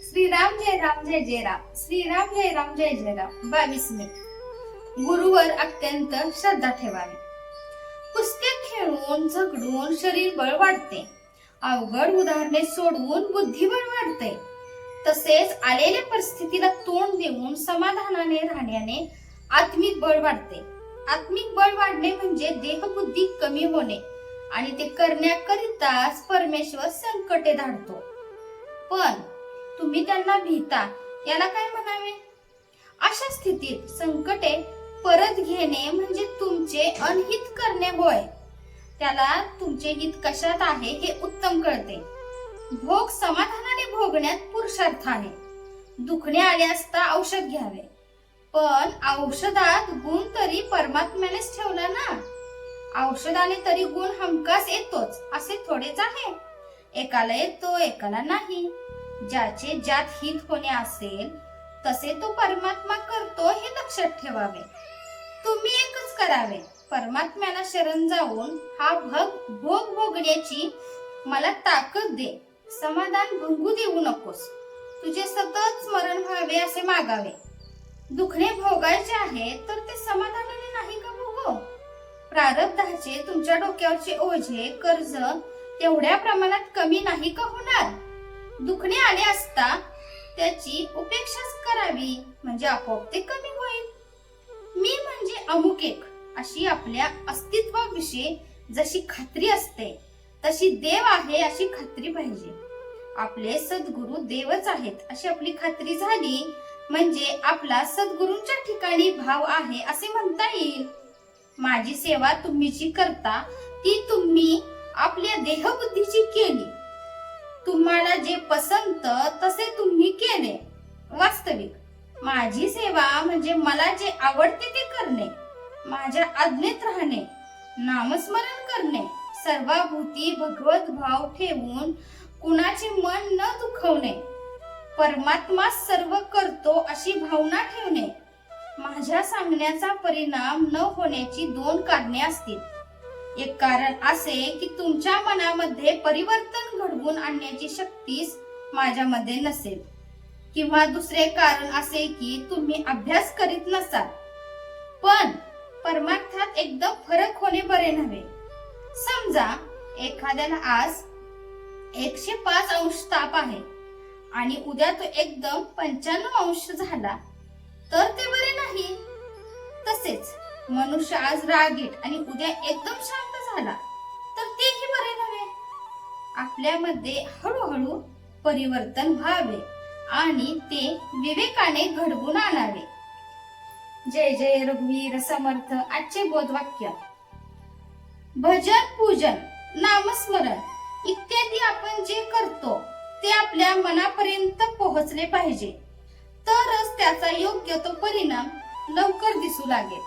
श्रीराम जय राम जय जय राम. श्रीराम जय राम जय जय राम. 22 मे. गुरुवर अत्यंत श्रद्धा ठेवावी. कुस्त्या खेळून झगडून शरीर बळ वाढते. अवघड उदाहरणे सोडवून बुद्धिबळ वाढते. तसेच आलेल्या परिस्थितीला तोंड देऊन समाधानाने राहण्याने आत्मिक बळ वाढते. आत्मिक बळ वाढणे म्हणजे देहबुद्धी कमी होणे आणि ते करण्याकरिताच परमेश्वर संकटे धाडतो. पण तुम्ही त्यांना भीता, याला काय म्हणावे? अशा स्थितीत संकटे परत घेणे म्हणजे तुमचे अनहित करणे होय. त्याला तुमचे हित कशात आहे हे उत्तम कळते. भोग समाधानाने भोगण्यात पुरुषार्थ आहे. दुखणे आले असता औषध घ्यावे, पण औषधात गुण तरी परमात्म्यानेच ठेवला ना. औषधाने तरी गुण हमखास येतोच असे थोडेच आहे. एकाला येतो एकाला नाही. ज्याचे ज्यात हित होणे असेल तसे तो परमात्मा करतो हे लक्षात ठेवावे. तुम्ही एकच करावे, परमात्म्याला शरण जाऊन हा भोग भोगण्याची मला ताकद दे, समाधान भंगू देऊ नकोस, तुझे सतत स्मरण व्हावे असे मागावे. दुखणे भोगायचे आहे तर ते समाधानाने नाही का भोगो? प्रारब्धाचे तुमच्या डोक्यावरचे ओझे कर्ज तेवढ्या प्रमाणात कमी नाही का होणार? दुखणे आले असता त्याची उपेक्षाच करावी, म्हणजे आपोआप ते कमी होईल. मी म्हणजे अमुक एक अशी आपल्या अस्तित्वाविषयी जशी खात्री असते तशी देव आहे अशी खात्री पाहिजे. आपले सद्गुरु देवच आहेत अशी आपली खात्री झाली म्हणजे आपला सद्गुरूंच्या ठिकाणी भाव आहे असे म्हणता येईल. माझी सेवा तुम्ही जी करता ती तुम्ही आपल्या देहबुद्धीची केली. तुम्हाला जे पसंत तसे तुम्ही केले. वास्तविक माझी सेवा म्हणजे मला जे आवडते ते करणे, माझ्या आज्ञेत राहणे, नामस्मरण करणे, सर्वाभूती भगवत भाव ठेवून कुणाचे मन न दुखवणे, परमात्मा सर्व करतो अशी भावना ठेवणे. माझ्या सांगण्याचा परिणाम न होण्याची 2 कारणे असतील. एक कारण असे की तुमच्या मनामध्ये परिवर्तन घडवून आणण्याची शक्तीच माझ्यामध्ये नसेल, किंवा दुसरे कारण असे की तुम्ही अभ्यास करीत नसाल. पण परमार्थात एकदम फरक होणे बरे नव्हे. समजा एखाद्याला आज 105 अंश ताप आहे आणि उद्या तो एकदम 95 अंश झाला तर ते बरे नाही. तसेच मनुष्य आज रागीट आणि उद्या एकदम शांत झाला तर तेही बरे नव्हे. आपल्यामध्ये हळूहळू परिवर्तन व्हावे आणि ते विवेकाने घडवून आणावे. जय जय रघुवीर समर्थ. आजचे बोधवाक्य: भजन, पूजन, नामस्मरण इत्यादी आपण जे करतो ते आपल्या मनापर्यंत पोहोचले पाहिजे, तरच त्याचा योग्य तो परिणाम लवकर दिसू लागेल.